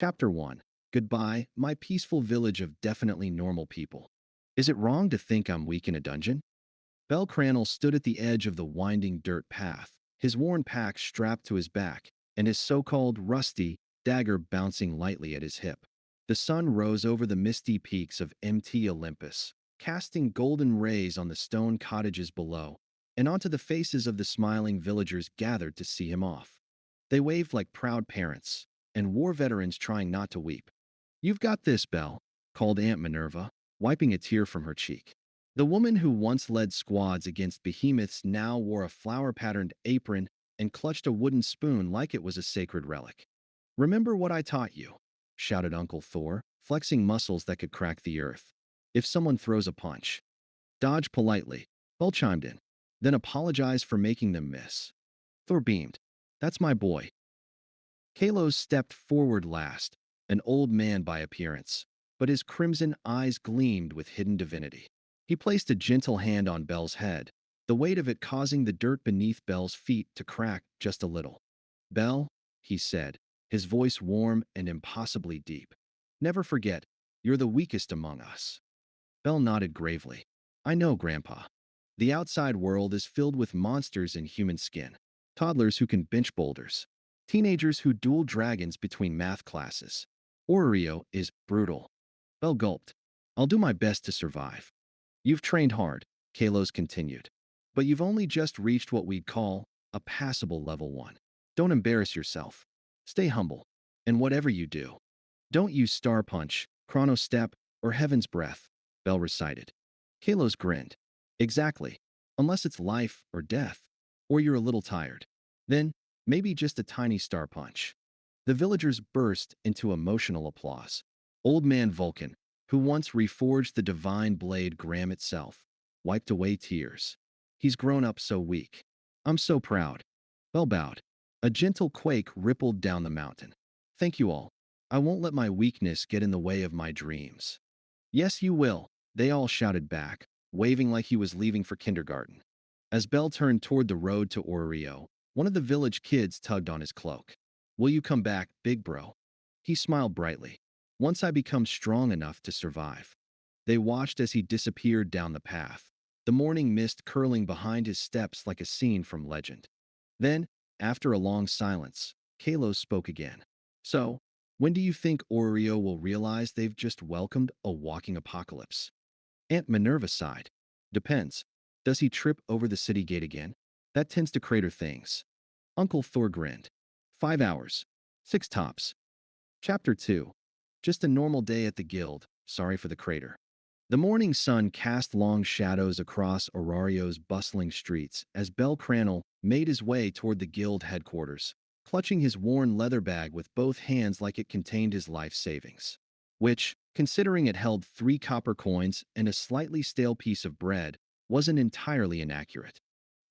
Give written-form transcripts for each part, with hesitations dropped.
Chapter 1. Goodbye, my peaceful village of definitely normal people. Is it wrong to think I'm weak in a dungeon? Cranel stood at the edge of the winding dirt path, his worn pack strapped to his back, and his so-called rusty dagger bouncing lightly at his hip. The sun rose over the misty peaks of MT Olympus, casting golden rays on the stone cottages below, and onto the faces of the smiling villagers gathered to see him off. They waved like proud parents, and war veterans trying not to weep. "You've got this, Belle," called Aunt Minerva, wiping a tear from her cheek. The woman who once led squads against behemoths now wore a flower-patterned apron and clutched a wooden spoon like it was a sacred relic. "Remember what I taught you," shouted Uncle Thor, flexing muscles that could crack the earth. "If someone throws a punch, dodge politely," Belle chimed in. "Then apologize for making them miss." Thor beamed. "That's my boy." Kalos stepped forward last, an old man by appearance, but his crimson eyes gleamed with hidden divinity. He placed a gentle hand on Belle's head, the weight of it causing the dirt beneath Belle's feet to crack just a little. "Belle," he said, his voice warm and impossibly deep, "never forget, you're the weakest among us." Belle nodded gravely. "I know, Grandpa. The outside world is filled with monsters in human skin. Toddlers who can bench boulders. Teenagers who duel dragons between math classes. Oreo is brutal." Belle gulped. "I'll do my best to survive." "You've trained hard," Kalos continued. "But you've only just reached what we'd call a passable level 1. Don't embarrass yourself. Stay humble. And whatever you do, don't use Star Punch, Chrono Step, or Heaven's Breath," Belle recited. Kalos grinned. "Exactly. Unless it's life or death, or you're a little tired. Then, maybe just a tiny Star Punch." The villagers burst into emotional applause. Old Man Vulcan, who once reforged the divine blade Gram itself, wiped away tears. "He's grown up so weak. I'm so proud." Belle bowed. A gentle quake rippled down the mountain. "Thank you all. I won't let my weakness get in the way of my dreams." "Yes, you will," they all shouted back, waving like he was leaving for kindergarten. As Belle turned toward the road to Oreo, one of the village kids tugged on his cloak. "Will you come back, big bro?" He smiled brightly. "Once I become strong enough to survive." They watched as he disappeared down the path, the morning mist curling behind his steps like a scene from legend. Then, after a long silence, Kalos spoke again. "So, when do you think Oreo will realize they've just welcomed a walking apocalypse?" Aunt Minerva sighed. "Depends. Does he trip over the city gate again? That tends to crater things." Uncle Thor grinned. 5 hours. 6 tops. Chapter 2. Just a normal day at the guild. Sorry for the crater. The morning sun cast long shadows across Aurario's bustling streets as Cranel made his way toward the guild headquarters, clutching his worn leather bag with both hands like it contained his life savings. Which, considering it held 3 copper coins and a slightly stale piece of bread, wasn't entirely inaccurate.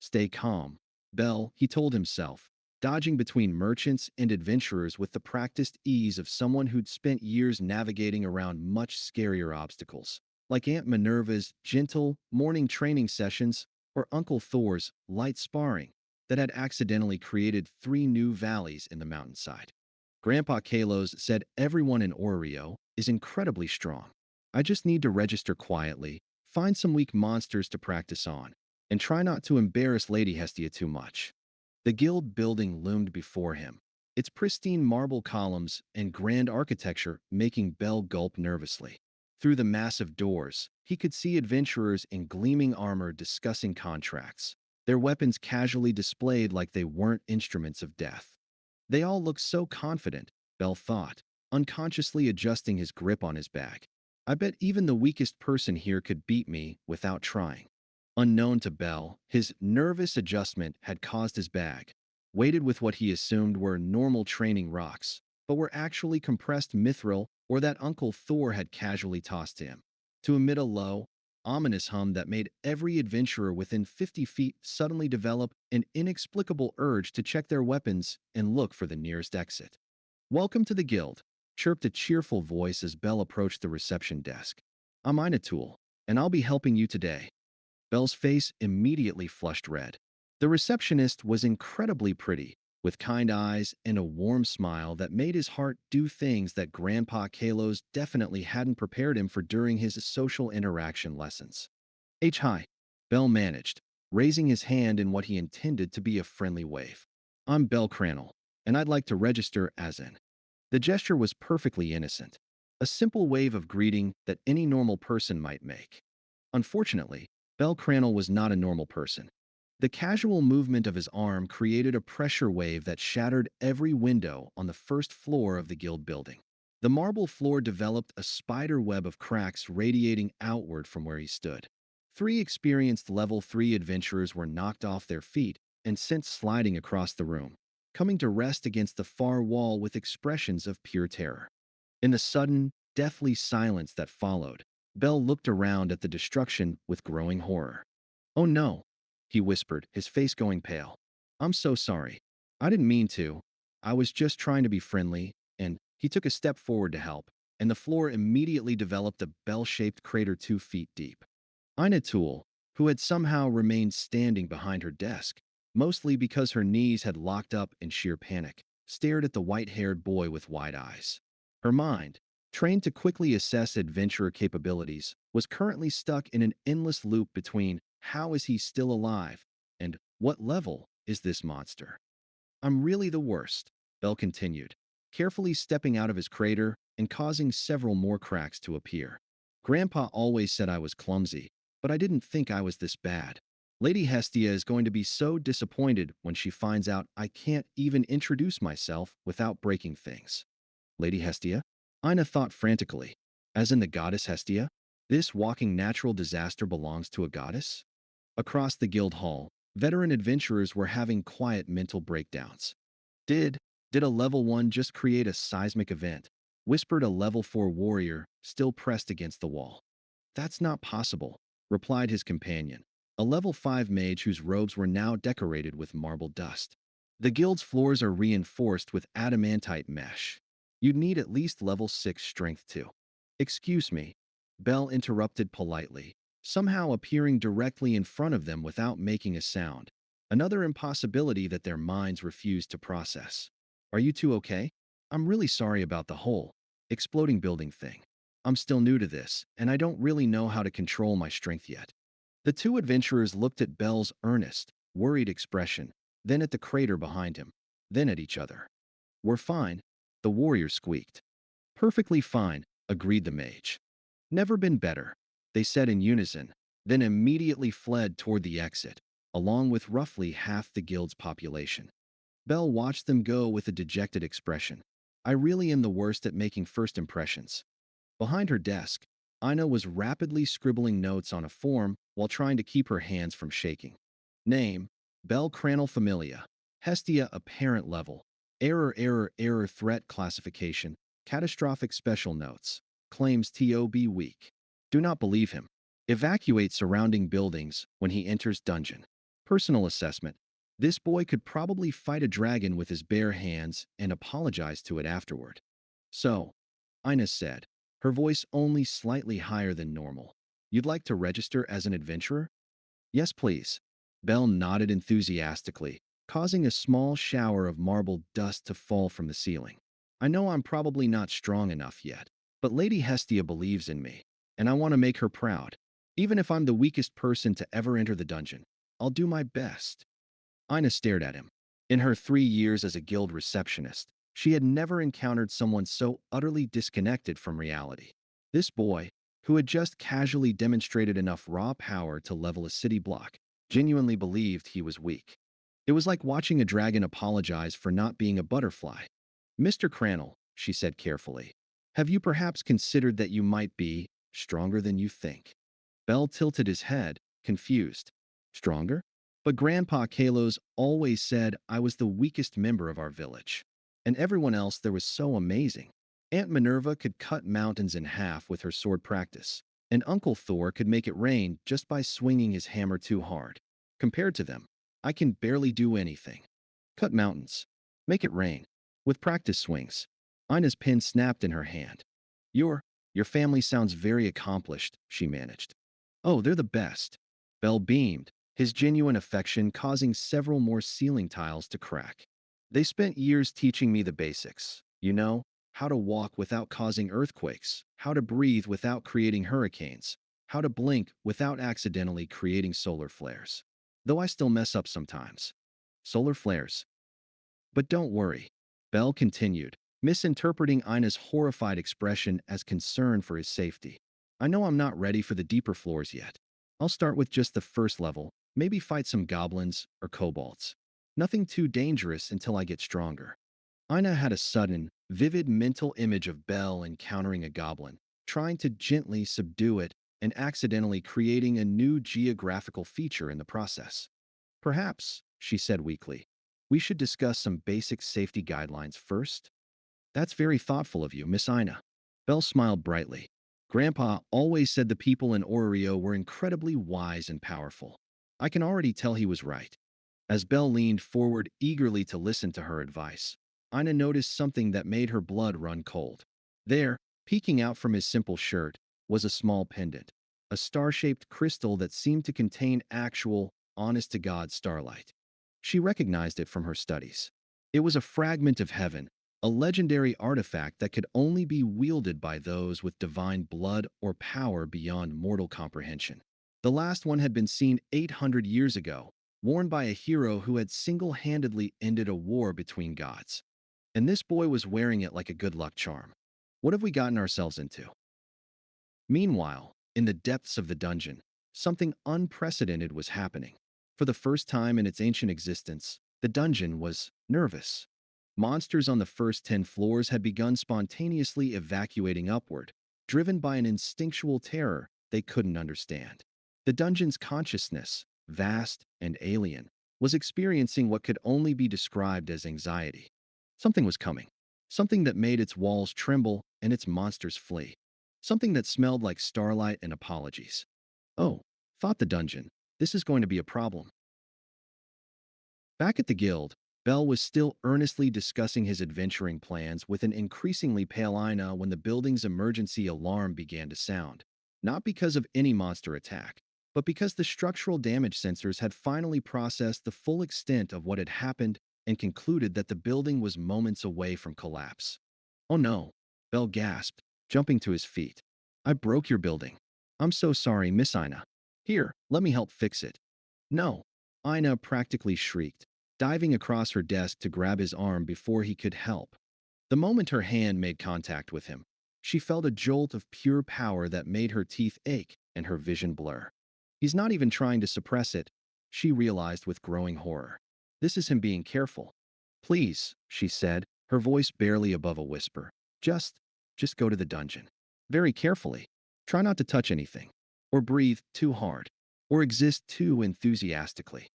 "Stay calm, Belle," he told himself, dodging between merchants and adventurers with the practiced ease of someone who'd spent years navigating around much scarier obstacles, like Aunt Minerva's gentle morning training sessions or Uncle Thor's light sparring that had accidentally created 3 new valleys in the mountainside. Grandpa Kalos said everyone in Oreo is incredibly strong. I just need to register quietly, find some weak monsters to practice on, and try not to embarrass Lady Hestia too much." The guild building loomed before him, its pristine marble columns and grand architecture making Belle gulp nervously. Through the massive doors, he could see adventurers in gleaming armor discussing contracts, their weapons casually displayed like they weren't instruments of death. They all looked so confident, Belle thought, unconsciously adjusting his grip on his bag. "I bet even the weakest person here could beat me without trying." Unknown to Belle, his nervous adjustment had caused his bag, weighted with what he assumed were normal training rocks, but were actually compressed mithril or that Uncle Thor had casually tossed to him, to emit a low, ominous hum that made every adventurer within 50 feet suddenly develop an inexplicable urge to check their weapons and look for the nearest exit. "Welcome to the guild," chirped a cheerful voice as Belle approached the reception desk. "I'm Inatul, and I'll be helping you today." Belle's face immediately flushed red. The receptionist was incredibly pretty, with kind eyes and a warm smile that made his heart do things that Grandpa Kalos definitely hadn't prepared him for during his social interaction lessons. Hi, Bell managed, raising his hand in what he intended to be a friendly wave. I'm Bell Cranel, and I'd like to register as in. The gesture was perfectly innocent, a simple wave of greeting that any normal person might make. Unfortunately, Bell Cranel was not a normal person. The casual movement of his arm created a pressure wave that shattered every window on the first floor of the guild building. The marble floor developed a spider web of cracks radiating outward from where he stood. Three experienced level 3 adventurers were knocked off their feet and sent sliding across the room, coming to rest against the far wall with expressions of pure terror. In the sudden, deathly silence that followed, Bell looked around at the destruction with growing horror. "Oh no," he whispered, his face going pale. "I'm so sorry. I didn't mean to. I was just trying to be friendly," and he took a step forward to help, and the floor immediately developed a bell-shaped crater 2 feet deep. Ina Toole, who had somehow remained standing behind her desk, mostly because her knees had locked up in sheer panic, stared at the white-haired boy with wide eyes. Her mind, trained to quickly assess adventurer capabilities, was currently stuck in an endless loop between how is he still alive and what level is this monster? "I'm really the worst," Bell continued, carefully stepping out of his crater and causing several more cracks to appear. "Grandpa always said I was clumsy, but I didn't think I was this bad. Lady Hestia is going to be so disappointed when she finds out I can't even introduce myself without breaking things." "Lady Hestia?" Ina thought frantically. "As in the goddess Hestia? This walking natural disaster belongs to a goddess?" Across the guild hall, veteran adventurers were having quiet mental breakdowns. Did, did a level 1 just create a seismic event? Whispered a level 4 warrior, still pressed against the wall. "That's not possible," replied his companion, a level 5 mage whose robes were now decorated with marble dust. "The guild's floors are reinforced with adamantite mesh. You'd need at least level 6 strength too." "Excuse me," Bell interrupted politely, somehow appearing directly in front of them without making a sound, another impossibility that their minds refused to process. "Are you two okay? I'm really sorry about the whole exploding building thing. I'm still new to this, and I don't really know how to control my strength yet." The two adventurers looked at Bell's earnest, worried expression, then at the crater behind him, then at each other. "We're fine," the warrior squeaked. "Perfectly fine," agreed the mage. "Never been better," they said in unison, then immediately fled toward the exit, along with roughly half the guild's population. Bell watched them go with a dejected expression. "I really am the worst at making first impressions." Behind her desk, Ina was rapidly scribbling notes on a form while trying to keep her hands from shaking. Name: Bell Cranel Familia. Hestia Apparent Level. Error Threat Classification. Catastrophic Special Notes. Claims TOB weak. Do not believe him. Evacuate surrounding buildings when he enters dungeon. Personal assessment: this boy could probably fight a dragon with his bare hands and apologize to it afterward. "So," Ina said, her voice only slightly higher than normal, "you'd like to register as an adventurer?" "Yes, please." Bell nodded enthusiastically, causing a small shower of marble dust to fall from the ceiling. "I know I'm probably not strong enough yet, but Lady Hestia believes in me, and I want to make her proud. Even if I'm the weakest person to ever enter the dungeon, I'll do my best." Ina stared at him. In her 3 years as a guild receptionist, she had never encountered someone so utterly disconnected from reality. This boy, who had just casually demonstrated enough raw power to level a city block, genuinely believed he was weak. It was like watching a dragon apologize for not being a butterfly. "Mr. Cranel," she said carefully, "have you perhaps considered that you might be stronger than you think?" Bell tilted his head, confused. "Stronger? But Grandpa Kalos always said I was the weakest member of our village. And everyone else there was so amazing. Aunt Minerva could cut mountains in half with her sword practice, and Uncle Thor could make it rain just by swinging his hammer too hard. Compared to them, I can barely do anything. Cut mountains. Make it rain. With practice swings." Ina's pen snapped in her hand. Your, your family sounds very accomplished," she managed. "Oh, they're the best." Bell beamed, his genuine affection causing several more ceiling tiles to crack. They spent years teaching me the basics. How to walk without causing earthquakes, how to breathe without creating hurricanes, how to blink without accidentally creating solar flares. Though I still mess up sometimes. Solar flares. But don't worry, Bell continued, misinterpreting Ina's horrified expression as concern for his safety. I know I'm not ready for the deeper floors yet. I'll start with just the first level, maybe fight some goblins or kobolds. Nothing too dangerous until I get stronger. Ina had a sudden, vivid mental image of Bell encountering a goblin, trying to gently subdue it and accidentally creating a new geographical feature in the process. Perhaps, she said weakly, we should discuss some basic safety guidelines first. That's very thoughtful of you, Miss Ina. Belle smiled brightly. Grandpa always said the people in Oreo were incredibly wise and powerful. I can already tell he was right. As Belle leaned forward eagerly to listen to her advice, Ina noticed something that made her blood run cold. There, peeking out from his simple shirt, was a small pendant, a star-shaped crystal that seemed to contain actual, honest-to-God starlight. She recognized it from her studies. It was a fragment of heaven, a legendary artifact that could only be wielded by those with divine blood or power beyond mortal comprehension. The last one had been seen 800 years ago, worn by a hero who had single-handedly ended a war between gods. And this boy was wearing it like a good luck charm. What have we gotten ourselves into? Meanwhile, in the depths of the dungeon, something unprecedented was happening. For the first time in its ancient existence, the dungeon was nervous. Monsters on the first 10 floors had begun spontaneously evacuating upward, driven by an instinctual terror they couldn't understand. The dungeon's consciousness, vast and alien, was experiencing what could only be described as anxiety. Something was coming. Something that made its walls tremble and its monsters flee. Something that smelled like starlight and apologies. Oh, thought the dungeon, this is going to be a problem. Back at the guild, Bell was still earnestly discussing his adventuring plans with an increasingly pale Ina when the building's emergency alarm began to sound. Not because of any monster attack, but because the structural damage sensors had finally processed the full extent of what had happened and concluded that the building was moments away from collapse. Oh no, Bell gasped, jumping to his feet. I broke your building. I'm so sorry, Miss Ina. Here, let me help fix it. No, Ina practically shrieked, diving across her desk to grab his arm before he could help. The moment her hand made contact with him, she felt a jolt of pure power that made her teeth ache and her vision blur. He's not even trying to suppress it, she realized with growing horror. This is him being careful. Please, she said, her voice barely above a whisper. Just go to the dungeon. Very carefully. Try not to touch anything, or breathe too hard, or exist too enthusiastically.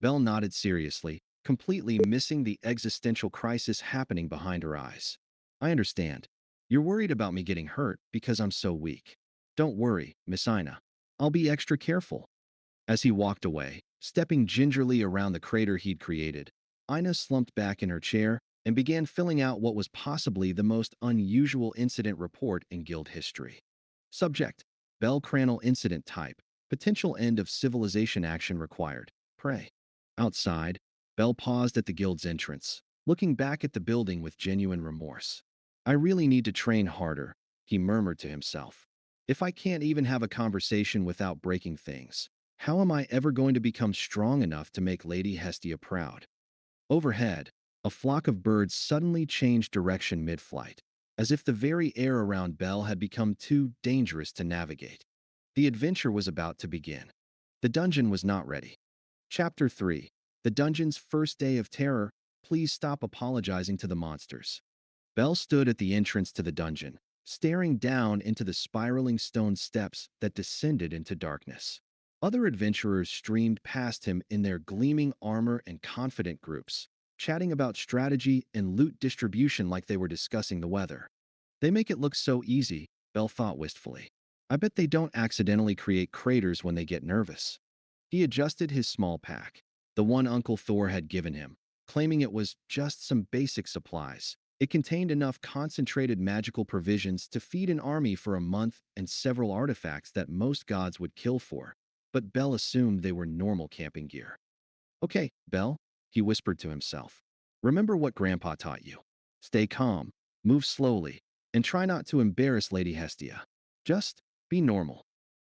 Belle nodded seriously, completely missing the existential crisis happening behind her eyes. I understand. You're worried about me getting hurt because I'm so weak. Don't worry, Miss Ina. I'll be extra careful. As he walked away, stepping gingerly around the crater he'd created, Ina slumped back in her chair and began filling out what was possibly the most unusual incident report in guild history. Subject: Bell Cranel incident type. Potential end of civilization action required. Pray. Outside, Bell paused at the guild's entrance, looking back at the building with genuine remorse. I really need to train harder, he murmured to himself. If I can't even have a conversation without breaking things, how am I ever going to become strong enough to make Lady Hestia proud? Overhead, a flock of birds suddenly changed direction mid-flight, as if the very air around Bell had become too dangerous to navigate. The adventure was about to begin. The dungeon was not ready. Chapter 3. The dungeon's first day of terror. Please stop apologizing to the monsters. Bell stood at the entrance to the dungeon, staring down into the spiraling stone steps that descended into darkness. Other adventurers streamed past him in their gleaming armor and confident groups, chatting about strategy and loot distribution like they were discussing the weather. They make it look so easy, Bell thought wistfully. I bet they don't accidentally create craters when they get nervous. He adjusted his small pack, the one Uncle Thor had given him, claiming it was just some basic supplies. It contained enough concentrated magical provisions to feed an army for a month and several artifacts that most gods would kill for. But Bell assumed they were normal camping gear. Okay, Bell, he whispered to himself. Remember what Grandpa taught you. Stay calm, move slowly, and try not to embarrass Lady Hestia. Just be normal.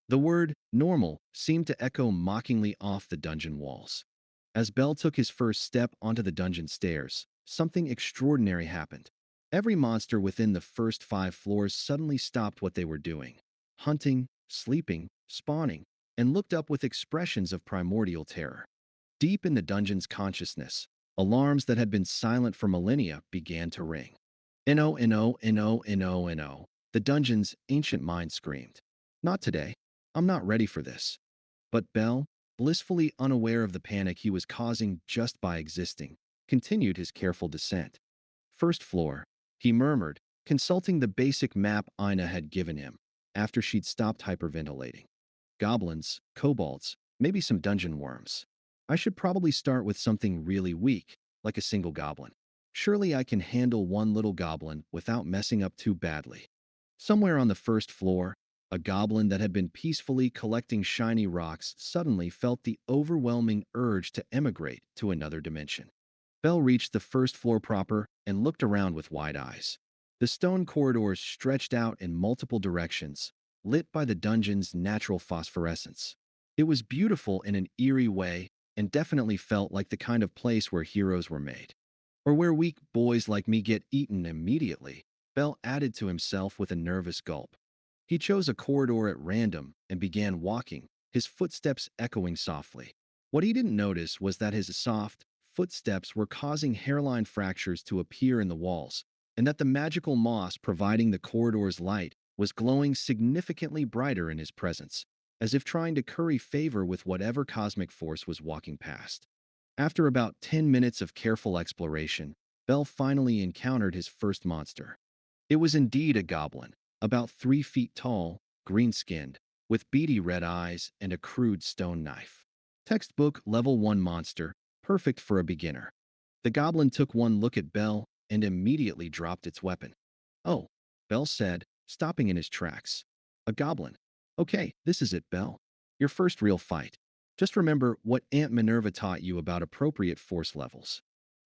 The word normal seemed to echo mockingly off the dungeon walls. As Bell took his first step onto the dungeon stairs, something extraordinary happened. Every monster within the first 5 floors suddenly stopped what they were doing, hunting, sleeping, spawning, and looked up with expressions of primordial terror. Deep in the dungeon's consciousness, alarms that had been silent for millennia began to ring. No, no, no, no, no. The dungeon's ancient mind screamed. Not today. I'm not ready for this. But Bell, blissfully unaware of the panic he was causing just by existing, continued his careful descent. First floor, he murmured, consulting the basic map Ina had given him after she'd stopped hyperventilating. Goblins, kobolds, maybe some dungeon worms. I should probably start with something really weak, like a single goblin. Surely I can handle one little goblin without messing up too badly. Somewhere on the first floor, a goblin that had been peacefully collecting shiny rocks suddenly felt the overwhelming urge to emigrate to another dimension. Bell reached the first floor proper and looked around with wide eyes. The stone corridors stretched out in multiple directions, lit by the dungeon's natural phosphorescence. It was beautiful in an eerie way and definitely felt like the kind of place where heroes were made. Or where weak boys like me get eaten immediately, Bell added to himself with a nervous gulp. He chose a corridor at random and began walking, his footsteps echoing softly. What he didn't notice was that his soft footsteps were causing hairline fractures to appear in the walls, and that the magical moss providing the corridor's light was glowing significantly brighter in his presence, as if trying to curry favor with whatever cosmic force was walking past. After about 10 minutes of careful exploration, Bell finally encountered his first monster. It was indeed a goblin, about 3 feet tall, green-skinned, with beady red eyes and a crude stone knife. Textbook Level 1 monster, perfect for a beginner. The goblin took one look at Bell and immediately dropped its weapon. Oh, Bell said, stopping in his tracks. A goblin. Okay, this is it, Bell. Your first real fight. Just remember what Aunt Minerva taught you about appropriate force levels.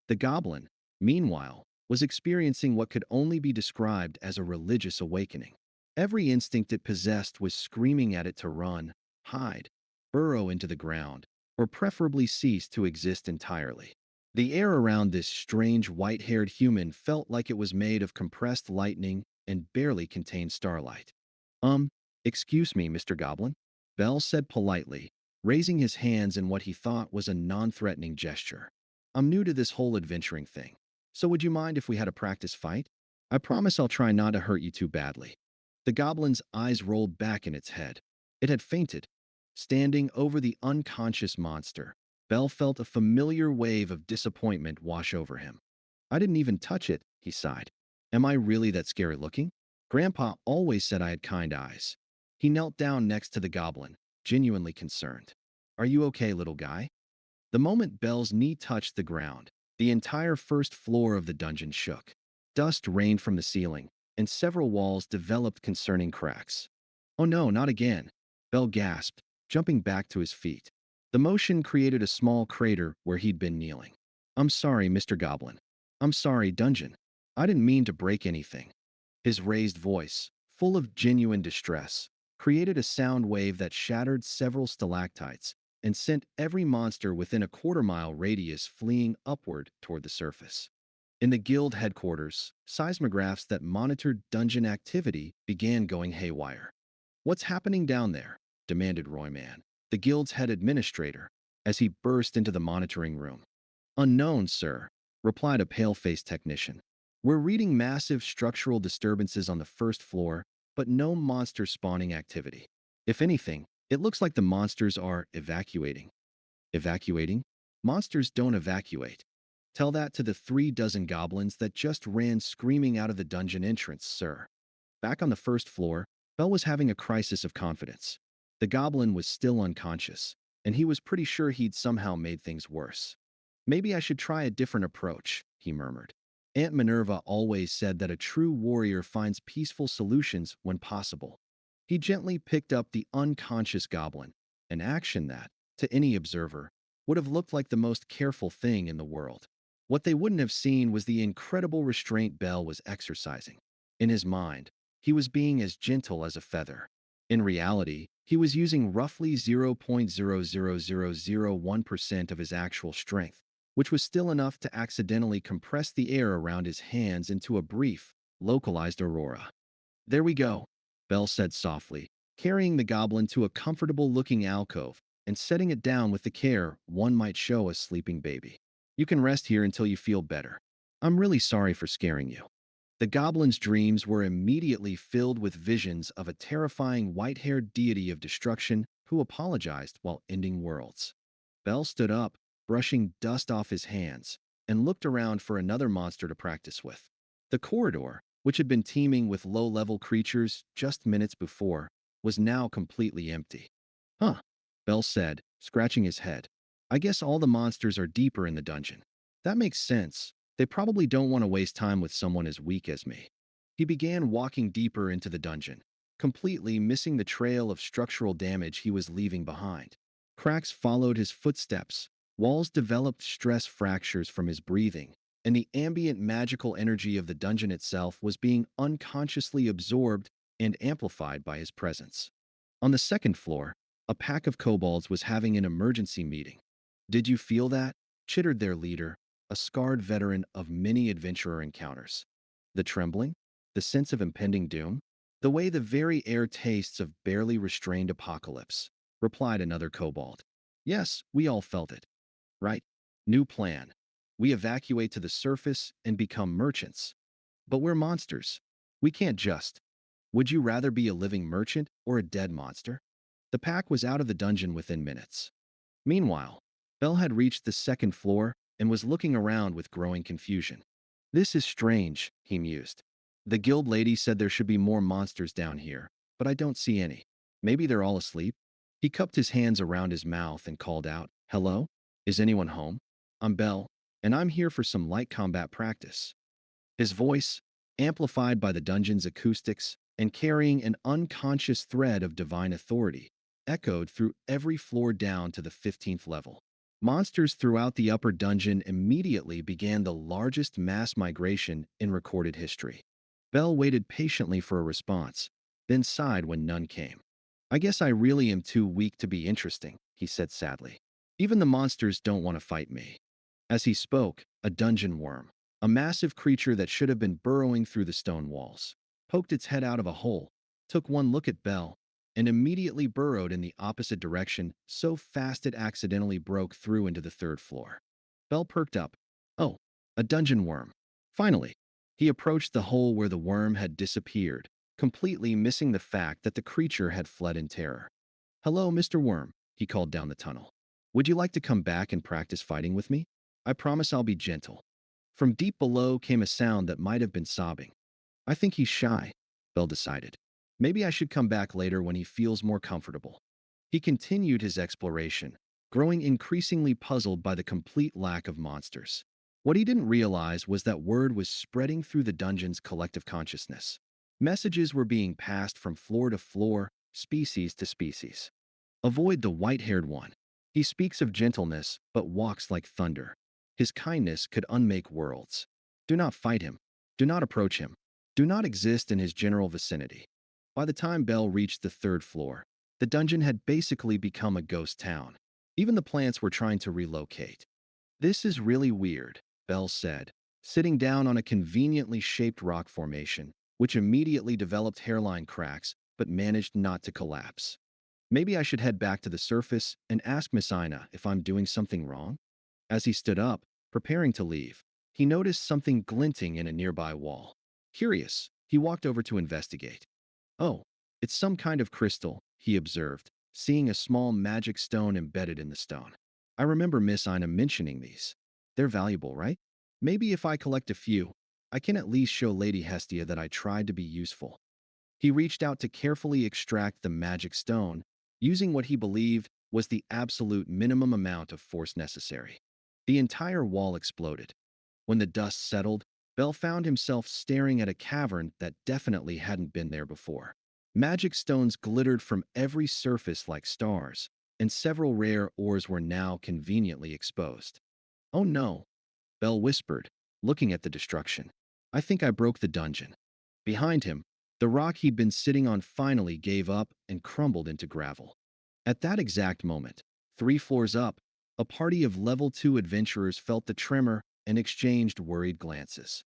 The goblin, meanwhile, was experiencing what could only be described as a religious awakening. Every instinct it possessed was screaming at it to run, hide, burrow into the ground, or preferably cease to exist entirely. The air around this strange white-haired human felt like it was made of compressed lightning and barely contained starlight. Um, excuse me, Mr. Goblin, Bell said politely, raising his hands in what he thought was a non-threatening gesture. I'm new to this whole adventuring thing, so would you mind if we had a practice fight? I promise I'll try not to hurt you too badly. The goblin's eyes rolled back in its head. It had fainted. Standing over the unconscious monster, Bell felt a familiar wave of disappointment wash over him. I didn't even touch it, he sighed. Am I really that scary looking? Grandpa always said I had kind eyes. He knelt down next to the goblin, genuinely concerned. Are you okay, little guy? The moment Bell's knee touched the ground, the entire first floor of the dungeon shook. Dust rained from the ceiling, and several walls developed concerning cracks. Oh no, not again, Bell gasped, jumping back to his feet. The motion created a small crater where he'd been kneeling. I'm sorry, Mr. Goblin. I'm sorry, Dungeon. I didn't mean to break anything. His raised voice, full of genuine distress, created a sound wave that shattered several stalactites and sent every monster within a quarter-mile radius fleeing upward toward the surface. In the guild headquarters, seismographs that monitored dungeon activity began going haywire. What's happening down there? Demanded Royman, the guild's head administrator, as he burst into the monitoring room. Unknown, sir, replied a pale-faced technician. We're reading massive structural disturbances on the first floor, but no monster spawning activity. If anything, it looks like the monsters are evacuating. Evacuating? Monsters don't evacuate. Tell that to the 3 dozen goblins that just ran screaming out of the dungeon entrance, sir. Back on the first floor, Bell was having a crisis of confidence. The goblin was still unconscious, and he was pretty sure he'd somehow made things worse. Maybe I should try a different approach, he murmured. Aunt Minerva always said that a true warrior finds peaceful solutions when possible. He gently picked up the unconscious goblin, an action that, to any observer, would have looked like the most careful thing in the world. What they wouldn't have seen was the incredible restraint Bell was exercising. In his mind, he was being as gentle as a feather. In reality, he was using roughly 0.00001% of his actual strength, which was still enough to accidentally compress the air around his hands into a brief, localized aurora. "There we go," Bell said softly, carrying the goblin to a comfortable-looking alcove and setting it down with the care one might show a sleeping baby. "You can rest here until you feel better. I'm really sorry for scaring you." The goblin's dreams were immediately filled with visions of a terrifying white-haired deity of destruction who apologized while ending worlds. Bell stood up, brushing dust off his hands, and looked around for another monster to practice with. The corridor, which had been teeming with low-level creatures just minutes before, was now completely empty. "Huh," Bell said, scratching his head. "I guess all the monsters are deeper in the dungeon. That makes sense. They probably don't want to waste time with someone as weak as me." He began walking deeper into the dungeon, completely missing the trail of structural damage he was leaving behind. Cracks followed his footsteps, walls developed stress fractures from his breathing, and the ambient magical energy of the dungeon itself was being unconsciously absorbed and amplified by his presence. On the second floor, a pack of kobolds was having an emergency meeting. "Did you feel that?" chittered their leader, a scarred veteran of many adventurer encounters. "The trembling? The sense of impending doom? The way the very air tastes of barely restrained apocalypse," replied another kobold. "Yes, we all felt it." "Right. New plan. We evacuate to the surface and become merchants. But we're monsters. We can't just. Would you rather be a living merchant or a dead monster?" The pack was out of the dungeon within minutes. Meanwhile, Bell had reached the second floor and was looking around with growing confusion. "This is strange," he mused. "The guild lady said there should be more monsters down here, but I don't see any. Maybe they're all asleep?" He cupped his hands around his mouth and called out, "Hello? Is anyone home? I'm Bell, and I'm here for some light combat practice." His voice, amplified by the dungeon's acoustics and carrying an unconscious thread of divine authority, echoed through every floor down to the 15th level. Monsters throughout the upper dungeon immediately began the largest mass migration in recorded history. Bell waited patiently for a response, then sighed when none came. "I guess I really am too weak to be interesting," he said sadly. "Even the monsters don't want to fight me." As he spoke, a dungeon worm, a massive creature that should have been burrowing through the stone walls, poked its head out of a hole, took one look at Bell, and immediately burrowed in the opposite direction so fast it accidentally broke through into the third floor. Bell perked up. "Oh, a dungeon worm." Finally, he approached the hole where the worm had disappeared, completely missing the fact that the creature had fled in terror. "Hello, Mr. Worm," he called down the tunnel. "Would you like to come back and practice fighting with me? I promise I'll be gentle." From deep below came a sound that might have been sobbing. "I think he's shy," Bell decided. "Maybe I should come back later when he feels more comfortable." He continued his exploration, growing increasingly puzzled by the complete lack of monsters. What he didn't realize was that word was spreading through the dungeon's collective consciousness. Messages were being passed from floor to floor, species to species. "Avoid the white-haired one. He speaks of gentleness, but walks like thunder. His kindness could unmake worlds. Do not fight him. Do not approach him. Do not exist in his general vicinity." By the time Bell reached the third floor, the dungeon had basically become a ghost town. Even the plants were trying to relocate. "This is really weird," Bell said, sitting down on a conveniently shaped rock formation, which immediately developed hairline cracks but managed not to collapse. "Maybe I should head back to the surface and ask Miss Ina if I'm doing something wrong." As he stood up, preparing to leave, he noticed something glinting in a nearby wall. Curious, he walked over to investigate. "Oh, it's some kind of crystal," he observed, seeing a small magic stone embedded in the stone. "I remember Miss Ina mentioning these. They're valuable, right? Maybe if I collect a few, I can at least show Lady Hestia that I tried to be useful." He reached out to carefully extract the magic stone, using what he believed was the absolute minimum amount of force necessary. The entire wall exploded. When the dust settled, Bell found himself staring at a cavern that definitely hadn't been there before. Magic stones glittered from every surface like stars, and several rare ores were now conveniently exposed. "Oh no!" Bell whispered, looking at the destruction. I think I broke the dungeon. Behind him, the rock he'd been sitting on finally gave up and crumbled into gravel. At that exact moment, 3 floors up, a party of level 2 adventurers felt the tremor and exchanged worried glances.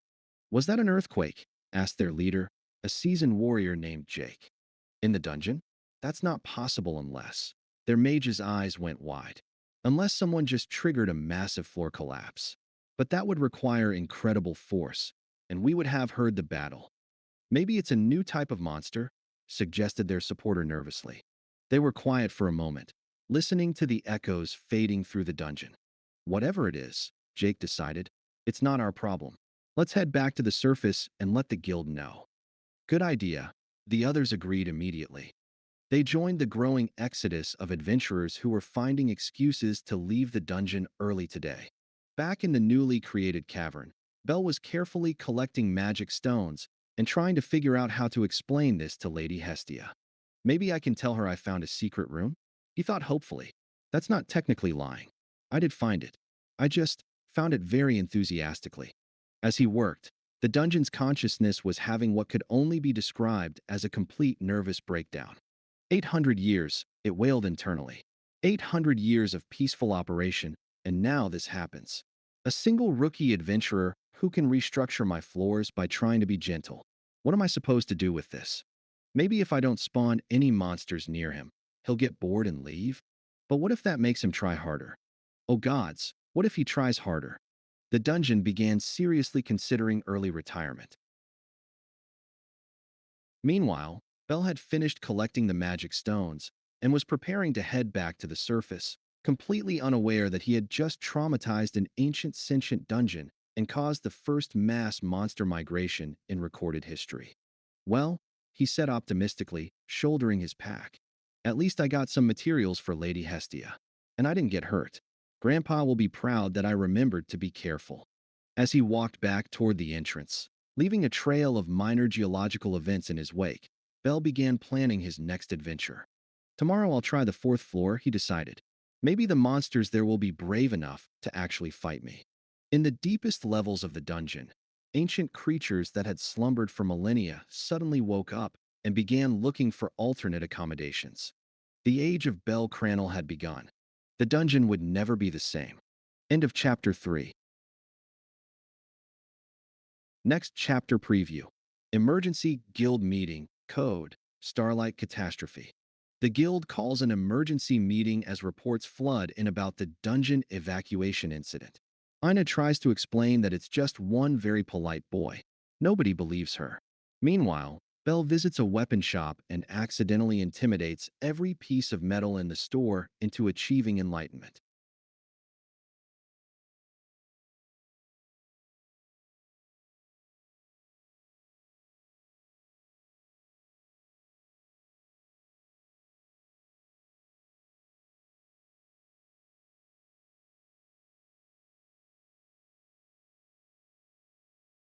Was that an earthquake? Asked their leader, a seasoned warrior named Jake. In the dungeon? That's not possible unless. Their mage's eyes went wide. Unless someone just triggered a massive floor collapse. But that would require incredible force, and we would have heard the battle. Maybe it's a new type of monster, suggested their supporter nervously. They were quiet for a moment, listening to the echoes fading through the dungeon. Whatever it is, Jake decided, it's not our problem. Let's head back to the surface and let the guild know. Good idea, the others agreed immediately. They joined the growing exodus of adventurers who were finding excuses to leave the dungeon early today. Back in the newly created cavern, Bell was carefully collecting magic stones and trying to figure out how to explain this to Lady Hestia. Maybe I can tell her I found a secret room? He thought hopefully. That's not technically lying. I did find it. I just found it very enthusiastically. As he worked, the dungeon's consciousness was having what could only be described as a complete nervous breakdown. 800 years, it wailed internally. 800 years of peaceful operation, and now this happens. A single rookie adventurer who can restructure my floors by trying to be gentle. What am I supposed to do with this? Maybe if I don't spawn any monsters near him, he'll get bored and leave? But what if that makes him try harder? Oh gods, what if he tries harder? The dungeon began seriously considering early retirement. Meanwhile, Bell had finished collecting the magic stones and was preparing to head back to the surface, completely unaware that he had just traumatized an ancient sentient dungeon and caused the first mass monster migration in recorded history. Well, he said optimistically, shouldering his pack. At least I got some materials for Lady Hestia. And I didn't get hurt. Grandpa will be proud that I remembered to be careful. As he walked back toward the entrance, leaving a trail of minor geological events in his wake, Bell began planning his next adventure. Tomorrow I'll try the 4th floor, he decided. Maybe the monsters there will be brave enough to actually fight me. In the deepest levels of the dungeon, ancient creatures that had slumbered for millennia suddenly woke up and began looking for alternate accommodations. The age of Bell Cranel had begun. The dungeon would never be the same. End of Chapter 3. Next chapter preview. Emergency Guild Meeting, Code, Starlight Catastrophe. The Guild calls an emergency meeting as reports flood in about the dungeon evacuation incident. Ina tries to explain that it's just one very polite boy. Nobody believes her. Meanwhile, Bell visits a weapon shop and accidentally intimidates every piece of metal in the store into achieving enlightenment.